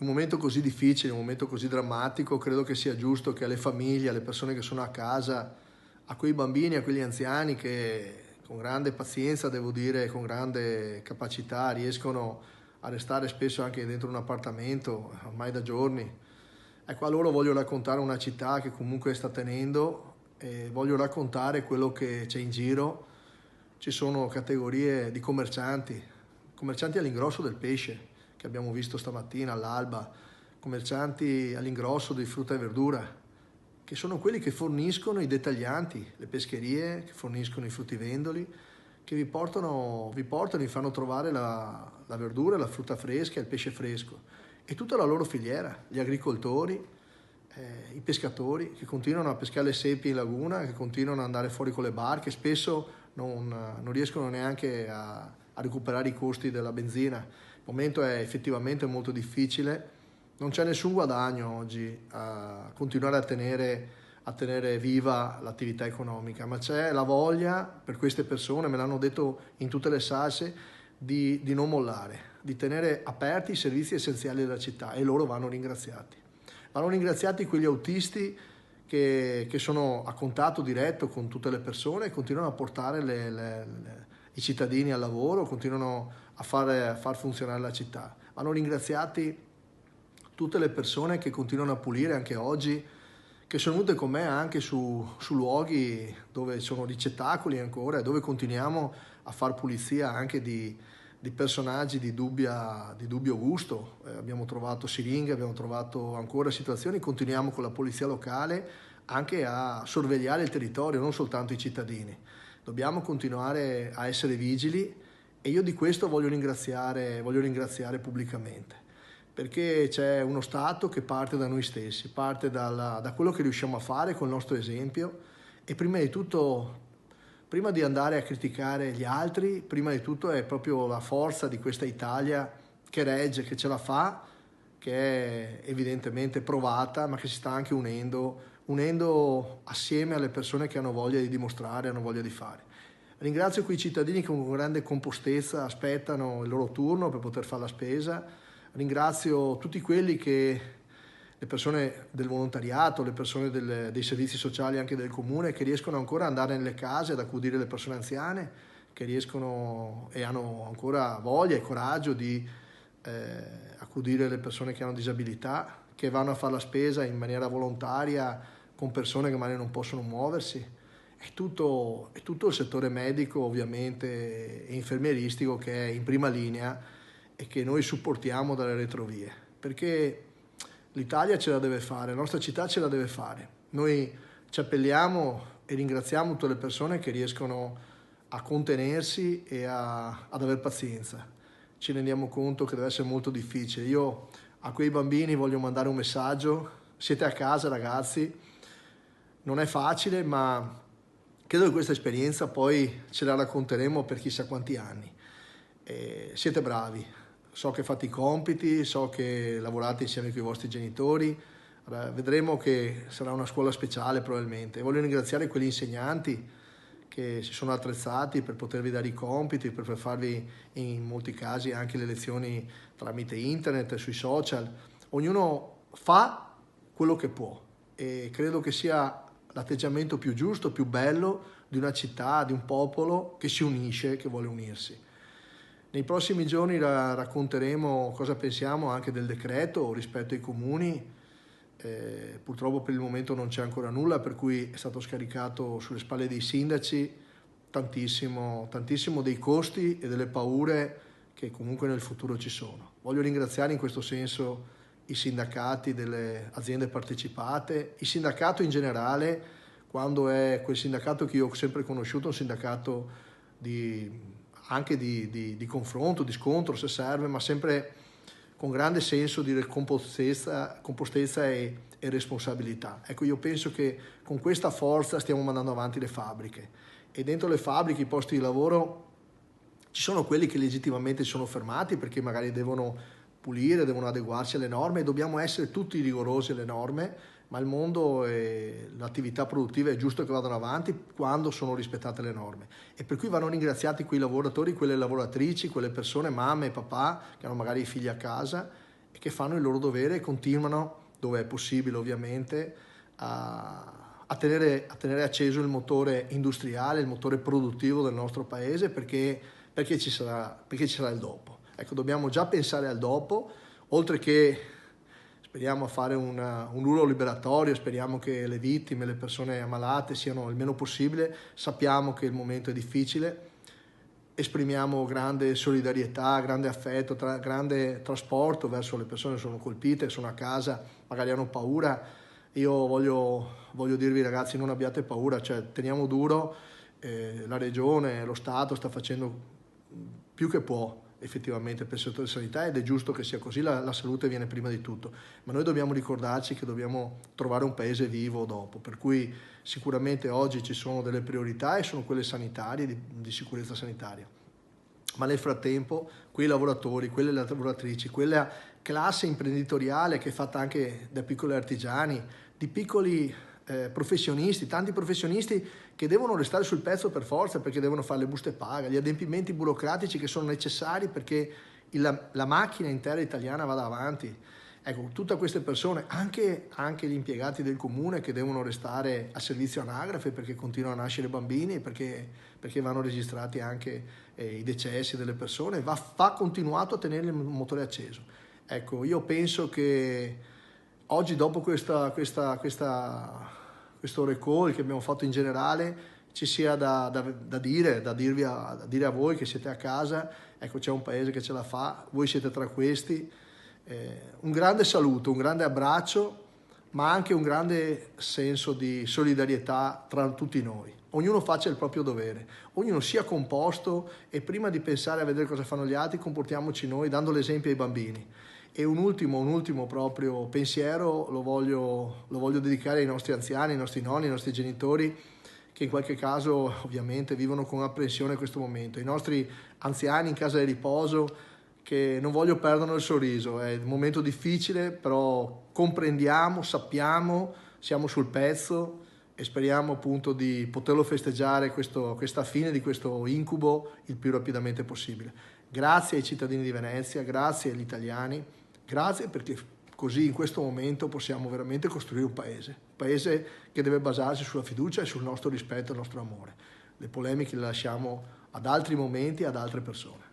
un momento così difficile, un momento così drammatico, credo che sia giusto che alle famiglie, alle persone che sono a casa, a quei bambini, a quegli anziani che con grande pazienza, devo dire, con grande capacità riescono a restare spesso anche dentro un appartamento, ormai da giorni. Ecco, a loro voglio raccontare una città che comunque sta tenendo e voglio raccontare quello che c'è in giro. Ci sono categorie di commercianti all'ingrosso del pesce, che abbiamo visto stamattina all'alba, commercianti all'ingrosso di frutta e verdura, che sono quelli che forniscono i dettaglianti, le pescherie, che forniscono i fruttivendoli, che vi fanno trovare la verdura, la frutta fresca, il pesce fresco e tutta la loro filiera, gli agricoltori, i pescatori che continuano a pescare le sepi in laguna, che continuano ad andare fuori con le barche, spesso non riescono neanche a recuperare i costi della benzina. Il momento è effettivamente molto difficile, non c'è nessun guadagno oggi a continuare a tenere viva l'attività economica, ma c'è la voglia per queste persone, me l'hanno detto in tutte le salse, di non mollare, di tenere aperti i servizi essenziali della città e loro vanno ringraziati. Vanno ringraziati quegli autisti che sono a contatto diretto con tutte le persone e continuano a portare i cittadini al lavoro, continuano a far funzionare la città. Vanno ringraziati tutte le persone che continuano a pulire anche oggi, che sono venute con me anche su luoghi dove sono ricettacoli ancora e dove continuiamo a far pulizia anche di personaggi di dubbio gusto. Abbiamo trovato siringhe, abbiamo trovato ancora situazioni, continuiamo con la polizia locale anche a sorvegliare il territorio, non soltanto i cittadini. Dobbiamo continuare a essere vigili e io di questo voglio ringraziare pubblicamente, perché c'è uno Stato che parte da noi stessi, parte da quello che riusciamo a fare col nostro esempio e prima di tutto, prima di andare a criticare gli altri, prima di tutto è proprio la forza di questa Italia che regge, che ce la fa, che è evidentemente provata, ma che si sta anche unendo assieme alle persone che hanno voglia di dimostrare, hanno voglia di fare. Ringrazio quei cittadini che con grande compostezza aspettano il loro turno per poter fare la spesa. Ringrazio tutti quelli le persone del volontariato, le persone dei servizi sociali anche del comune che riescono ancora ad andare nelle case ad accudire le persone anziane, che riescono e hanno ancora voglia e coraggio di accudire le persone che hanno disabilità, che vanno a fare la spesa in maniera volontaria con persone che magari non possono muoversi. È tutto il settore medico ovviamente e infermieristico che è in prima linea e che noi supportiamo dalle retrovie, perché l'Italia ce la deve fare, la nostra città ce la deve fare. Noi ci appelliamo e ringraziamo tutte le persone che riescono a contenersi e ad aver pazienza. Ci rendiamo conto che deve essere molto difficile. Io a quei bambini voglio mandare un messaggio: siete a casa ragazzi, non è facile, ma credo che questa esperienza poi ce la racconteremo per chissà quanti anni. Siete bravi, so che fate i compiti, so che lavorate insieme con i vostri genitori, vedremo che sarà una scuola speciale probabilmente. Voglio ringraziare quegli insegnanti che si sono attrezzati per potervi dare i compiti, per farvi in molti casi anche le lezioni tramite internet, sui social. Ognuno fa quello che può e credo che sia l'atteggiamento più giusto, più bello di una città, di un popolo che si unisce, che vuole unirsi. Nei prossimi giorni racconteremo cosa pensiamo anche del decreto rispetto ai comuni. Purtroppo per il momento non c'è ancora nulla, per cui è stato scaricato sulle spalle dei sindaci tantissimo dei costi e delle paure che comunque nel futuro ci sono. Voglio ringraziare in questo senso i sindacati delle aziende partecipate, il sindacato in generale, quando è quel sindacato che io ho sempre conosciuto, un sindacato anche di confronto, di scontro se serve, ma sempre con grande senso di compostezza e responsabilità. Ecco, io penso che con questa forza stiamo mandando avanti le fabbriche e dentro le fabbriche, i posti di lavoro, ci sono quelli che legittimamente si sono fermati perché magari devono pulire, devono adeguarsi alle norme e dobbiamo essere tutti rigorosi alle norme, ma il mondo e l'attività produttiva è giusto che vadano avanti quando sono rispettate le norme. E per cui vanno ringraziati quei lavoratori, quelle lavoratrici, quelle persone, mamme e papà, che hanno magari i figli a casa e che fanno il loro dovere e continuano, dove è possibile ovviamente, a tenere acceso il motore industriale, il motore produttivo del nostro paese, perché ci sarà il dopo. Ecco, dobbiamo già pensare al dopo, oltre che speriamo a fare un urlo liberatorio, speriamo che le vittime, le persone ammalate siano il meno possibile, sappiamo che il momento è difficile, esprimiamo grande solidarietà, grande affetto, grande trasporto verso le persone che sono colpite, sono a casa, magari hanno paura. Io voglio dirvi, ragazzi, non abbiate paura, cioè teniamo duro, la regione, lo Stato sta facendo più che può effettivamente per il settore sanità, ed è giusto che sia così, la salute viene prima di tutto, ma noi dobbiamo ricordarci che dobbiamo trovare un paese vivo dopo, per cui sicuramente oggi ci sono delle priorità e sono quelle sanitarie, di sicurezza sanitaria, ma nel frattempo quei lavoratori, quelle lavoratrici, quella classe imprenditoriale che è fatta anche da piccoli artigiani, di piccoli professionisti, tanti professionisti che devono restare sul pezzo per forza, perché devono fare le buste paga, gli adempimenti burocratici che sono necessari perché la macchina intera italiana vada avanti. Ecco, tutte queste persone, anche gli impiegati del comune che devono restare a servizio anagrafe perché continuano a nascere bambini, perché vanno registrati anche i decessi delle persone, va continuato a tenere il motore acceso. Ecco, io penso che oggi, dopo questo recall che abbiamo fatto in generale, ci sia da dire a voi che siete a casa, ecco, c'è un paese che ce la fa, voi siete tra questi. Un grande saluto, un grande abbraccio, ma anche un grande senso di solidarietà tra tutti noi. Ognuno faccia il proprio dovere, ognuno sia composto e prima di pensare a vedere cosa fanno gli altri, comportiamoci noi dando l'esempio ai bambini. E un ultimo proprio pensiero lo voglio dedicare ai nostri anziani, ai nostri nonni, ai nostri genitori, che in qualche caso ovviamente vivono con apprensione questo momento. I nostri anziani in casa di riposo, che non voglio perdono il sorriso, è un momento difficile, però comprendiamo, sappiamo, siamo sul pezzo e speriamo appunto di poterlo festeggiare questa fine di questo incubo il più rapidamente possibile. Grazie ai cittadini di Venezia, grazie agli italiani, grazie perché così in questo momento possiamo veramente costruire un paese che deve basarsi sulla fiducia e sul nostro rispetto e il nostro amore. Le polemiche le lasciamo ad altri momenti, ad altre persone.